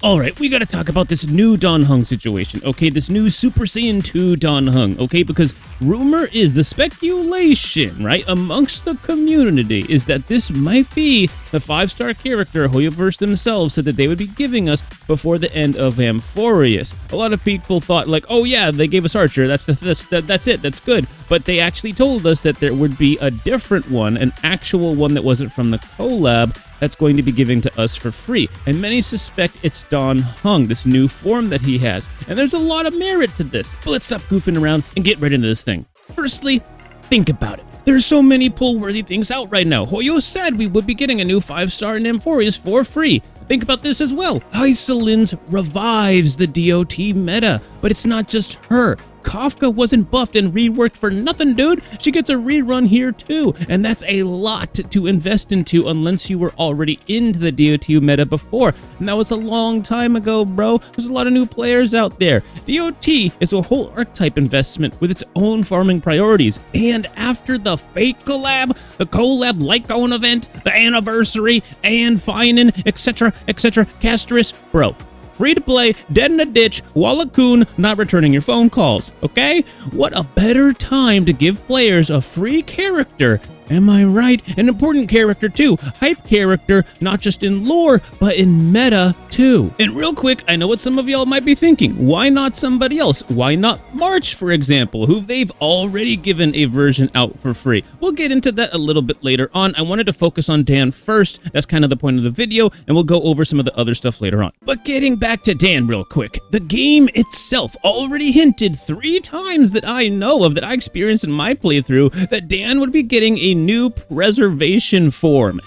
Alright, we gotta talk about this new Dan Heng situation, okay? This new Super Saiyan 2 Dan Heng, okay? Because rumor is, the speculation, right, amongst the community is that this might be the 5-star character Hoyoverse themselves said that they would be giving us before the end of Emporius. A lot of people thought like, oh yeah, they gave us Archer, that's it, that's good. But they actually told us that there would be a different one, an actual one that wasn't from the collab, that's going to be given to us for free. And many suspect it's Dan Heng, this new form that he has. And there's a lot of merit to this. But let's stop goofing around and get right into this thing. Firstly, think about it. There's so many pull-worthy things out right now. Hoyo said we would be getting a new 5-star in Emporius for free. Think about this as well. Hysolins revives the DOT meta, but it's not just her. Kafka wasn't buffed and reworked for nothing, dude. She gets a rerun here too, and that's a lot to invest into unless you were already into the DOT meta before, and that was a long time ago, bro. There's a lot of new players out there. DOT is a whole archetype investment with its own farming priorities, and after the fake collab, the collab Lycone event, the anniversary, and Finan, etc., Castris, bro. Free to play, dead in a ditch, Wallacoon, not returning your phone calls, okay? What a better time to give players a free character. Am I right? An important character too. Hype character, not just in lore, but in meta too. And real quick, I know what some of y'all might be thinking. Why not somebody else? Why not March, for example, who they've already given a version out for free? We'll get into that a little bit later on. I wanted to focus on Dan first. That's kind of the point of the video, and we'll go over some of the other stuff later on. But getting back to Dan real quick, the game itself already hinted 3 times that I know of, that I experienced in my playthrough, that Dan would be getting a new preservation form.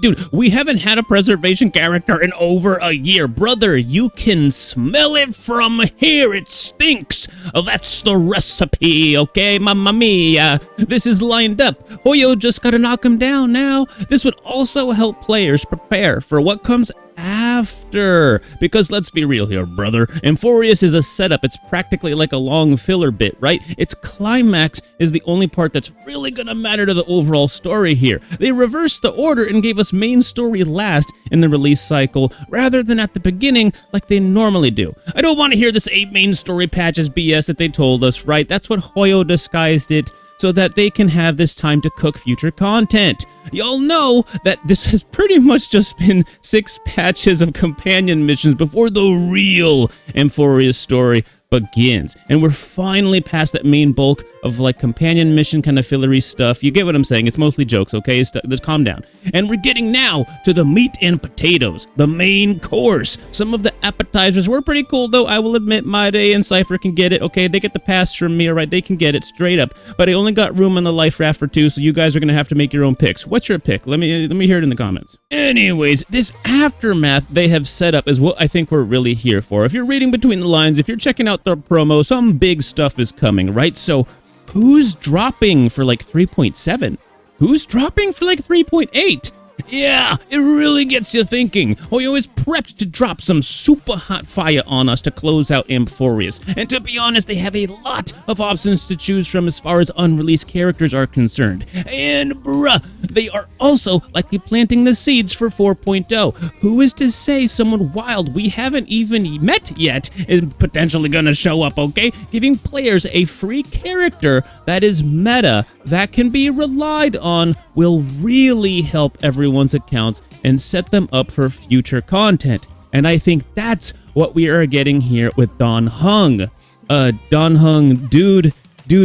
Dude, we haven't had a preservation character in over a year. Brother, you can smell it from here. It stinks. That's the recipe, okay? Mamma mia. This is lined up. Hoyo just gotta knock him down now. This would also help players prepare for what comes after, because let's be real here, brother. Emporius is a setup. It's practically like a long filler bit, right? Its climax is the only part that's really gonna matter to the overall story here. They reversed the order and gave us main story last in the release cycle rather than at the beginning like they normally do. I don't want to hear this 8 main story patches BS that they told us, right? That's what Hoyo disguised it, so that they can have this time to cook future content. Y'all know that this has pretty much just been 6 patches of companion missions before the real Emporius story begins. And we're finally past that main bulk of like companion mission kind of fillery stuff. You get what I'm saying? It's mostly jokes, okay? Just calm down. And we're getting now to the meat and potatoes, the main course. Some of the appetizers were pretty cool though, I will admit. Mide and Cypher can get it, okay? They get the pass from me, alright? They can get it straight up. But I only got room on the life raft for 2, so you guys are gonna have to make your own picks. What's your pick? Let me hear it in the comments. Anyways, this aftermath they have set up is what I think we're really here for. If you're reading between the lines, if you're checking out the promo, some big stuff is coming, right? So who's dropping for like 3.7? Who's dropping for like 3.8? Yeah, it really gets you thinking. Hoyo is prepped to drop some super hot fire on us to close out Emporius. And to be honest, they have a lot of options to choose from as far as unreleased characters are concerned. And bruh, they are also likely planting the seeds for 4.0. Who is to say someone wild we haven't even met yet is potentially gonna show up, okay? Giving players a free character that is meta, that can be relied on, will really help everyone's accounts and set them up for future content. And I think that's what we are getting here with Dan Heng. Dan Heng, dude,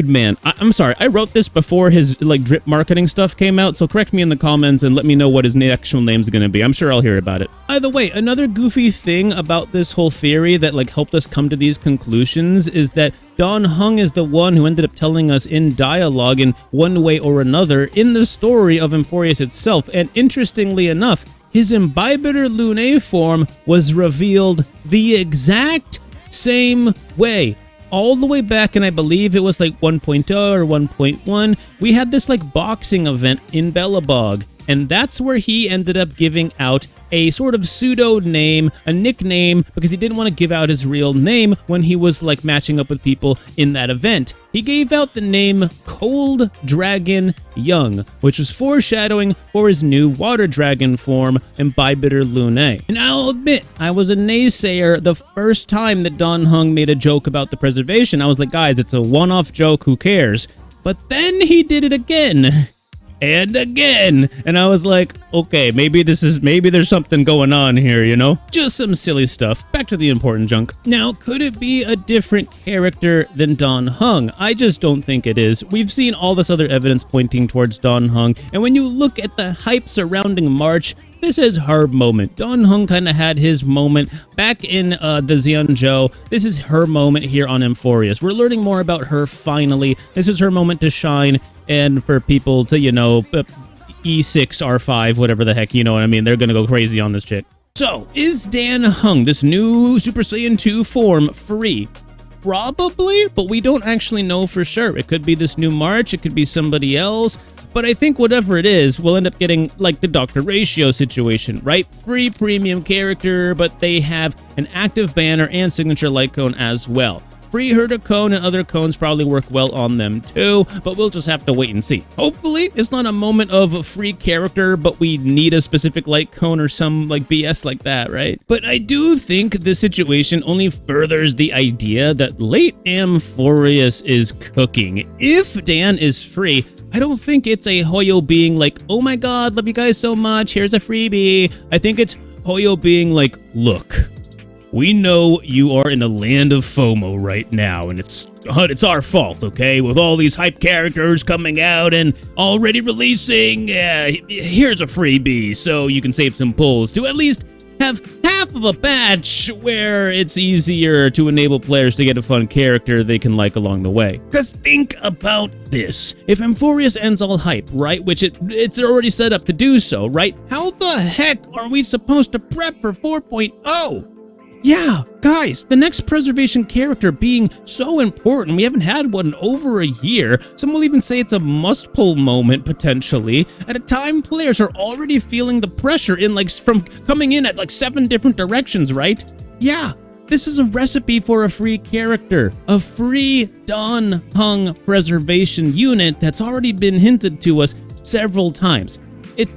man. I'm sorry, I wrote this before his like drip marketing stuff came out, so correct me in the comments and let me know what his actual name's gonna be. I'm sure I'll hear about it. Either way, another goofy thing about this whole theory that like helped us come to these conclusions is that Dan Heng is the one who ended up telling us in dialogue in one way or another in the story of Emporius itself. And interestingly enough, his Imbibiter Lunae form was revealed the exact same way. All the way back, and I believe it was like 1.0 or 1.1, we had this like boxing event in Bellabog, and that's where he ended up giving out a sort of pseudo name, a nickname, because he didn't want to give out his real name when he was like matching up with people in that event. He gave out the name Cold Dragon Young, which was foreshadowing for his new water dragon form, Imbibitor Lunae. And I'll admit, I was a naysayer the first time that Dan Heng made a joke about the preservation. I was like, guys, it's a one-off joke, who cares? But then he did it again. And again, and I was like, okay, maybe there's something going on here, you know? Just some silly stuff. Back to the important junk. Now, could it be a different character than Dan Heng? I just don't think it is. We've seen all this other evidence pointing towards Dan Heng, and when you look at the hype surrounding March, this is her moment. Dan Heng kind of had his moment back in the Xianzhou. This is her moment here on Emporius. We're learning more about her finally. This is her moment to shine, and for people to, you know, E6, R5, whatever the heck, you know what I mean? They're gonna go crazy on this chick. So, is Dan Heng, this new Super Saiyan 2 form, free? Probably, but we don't actually know for sure. It could be this new March, it could be somebody else. But I think whatever it is, we'll end up getting like the Dr. Ratio situation, right? Free premium character, but they have an active banner and signature light cone as well. Free Herder cone and other cones probably work well on them too, but we'll just have to wait and see. Hopefully, it's not a moment of a free character, but we need a specific light cone or some like BS like that, right? But I do think this situation only furthers the idea that late Emporius is cooking. If Dan is free, I don't think it's a Hoyo being like, oh my god, love you guys so much, here's a freebie. I think it's Hoyo being like, look, we know you are in a land of FOMO right now, and it's our fault, okay? With all these hype characters coming out and already releasing, here's a freebie so you can save some pulls to at least have half of a patch where it's easier to enable players to get a fun character they can like along the way. Because think about this. If Emporius ends all hype, right, which it's already set up to do so, right, how the heck are we supposed to prep for 4.0? Yeah, guys, the next preservation character being so important, we haven't had one in over a year. Some will even say it's a must-pull moment, potentially, at a time players are already feeling the pressure in, like, from coming in at, like, 7 different directions, right? Yeah, this is a recipe for a free character. A free Dan Heng preservation unit that's already been hinted to us several times.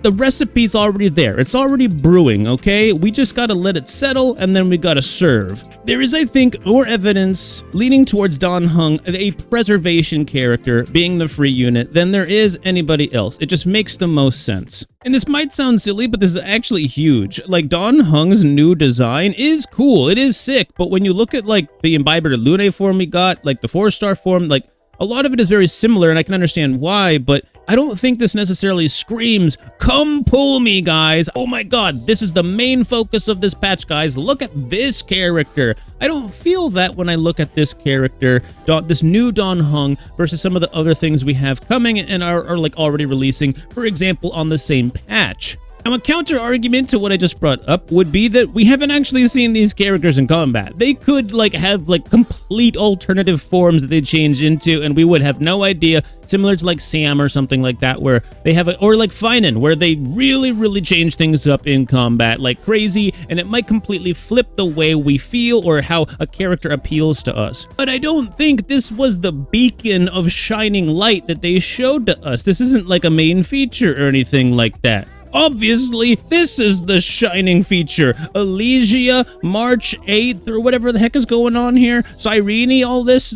The recipe's already there. It's already brewing, okay? We just gotta let it settle, and then we gotta serve. There is, I think, more evidence leaning towards Dan Heng, a preservation character, being the free unit than there is anybody else. It just makes the most sense. And this might sound silly, but this is actually huge. Like, Dan Heng's new design is cool. It is sick, but when you look at, like, the Imbibitor Lunae form we got, like, the 4-star form, like, a lot of it is very similar, and I can understand why, but I don't think this necessarily screams, come pull me, guys. Oh my god, this is the main focus of this patch, guys. Look at this character. I don't feel that when I look at this character, this new Dan Heng, versus some of the other things we have coming and are like already releasing, for example, on the same patch. Now, a counter-argument to what I just brought up would be that we haven't actually seen these characters in combat. They could, like, have, like, complete alternative forms that they change into, and we would have no idea, similar to, like, Sam or something like that, where they have, or like Finan, where they really, really change things up in combat like crazy, and it might completely flip the way we feel or how a character appeals to us. But I don't think this was the beacon of shining light that they showed to us. This isn't, like, a main feature or anything like that. Obviously, this is the shining feature. Elysia, March 8th, or whatever the heck is going on here. Cyrene, all this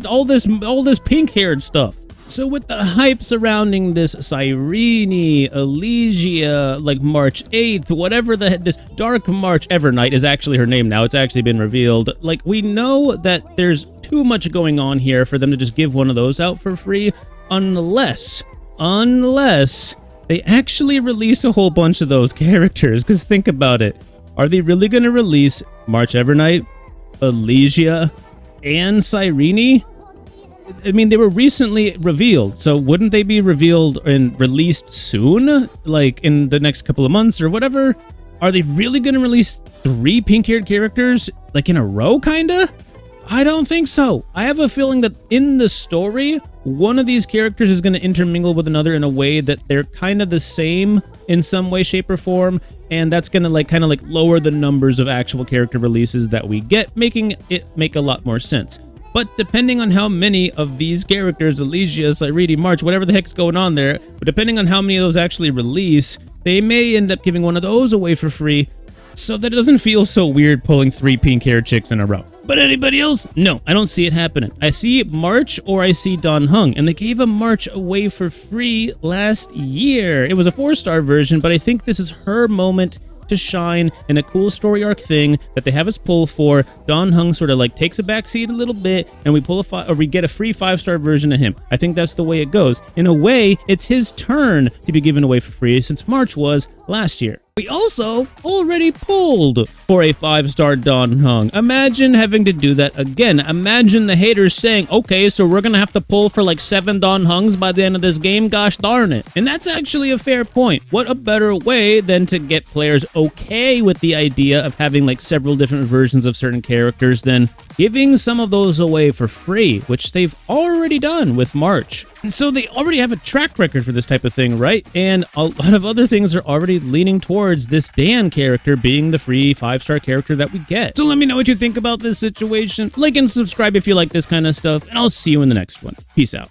pink-haired stuff. So with the hype surrounding this Cyrene, Elysia, like March 8th, whatever this Dark March Evernight is actually her name now. It's actually been revealed. Like, we know that there's too much going on here for them to just give one of those out for free, unless they actually release a whole bunch of those characters. Because think about it. Are they really going to release March Evernight, Elysia, and Cyrene? I mean, they were recently revealed, so wouldn't they be revealed and released soon? Like, in the next couple of months or whatever? Are they really going to release 3 pink-haired characters, like, in a row, kinda? I don't think so. I have a feeling that in the story, one of these characters is going to intermingle with another in a way that they're kind of the same in some way, shape, or form, and that's gonna like kind of like lower the numbers of actual character releases that we get, making it make a lot more sense. But depending on how many of these characters, Elysia, Cyrene, March, whatever the heck's going on there, but depending on how many of those actually release, they may end up giving one of those away for free, so that it doesn't feel so weird pulling 3 pink hair chicks in a row. But anybody else? No, I don't see it happening. I see March or I see Dan Heng, and they gave a March away for free last year. It was a 4-star version, but I think this is her moment to shine in a cool story arc thing that they have us pull for. Dan Heng sort of like takes a backseat a little bit, and we pull we get a free 5-star version of him. I think that's the way it goes. In a way, it's his turn to be given away for free since March was last year. We also already pulled for a 5-star Dan Heng. Imagine having to do that again. Imagine the haters saying, okay, so we're gonna have to pull for like 7 Dan Hengs by the end of this game, gosh darn it. And that's actually a fair point. What a better way than to get players okay with the idea of having like several different versions of certain characters than giving some of those away for free, which they've already done with March. And so they already have a track record for this type of thing, right? And a lot of other things are already leaning towards this Dan character being the free 5-star character that we get. So let me know what you think about this situation. Like and subscribe if you like this kind of stuff, and I'll see you in the next one. Peace out.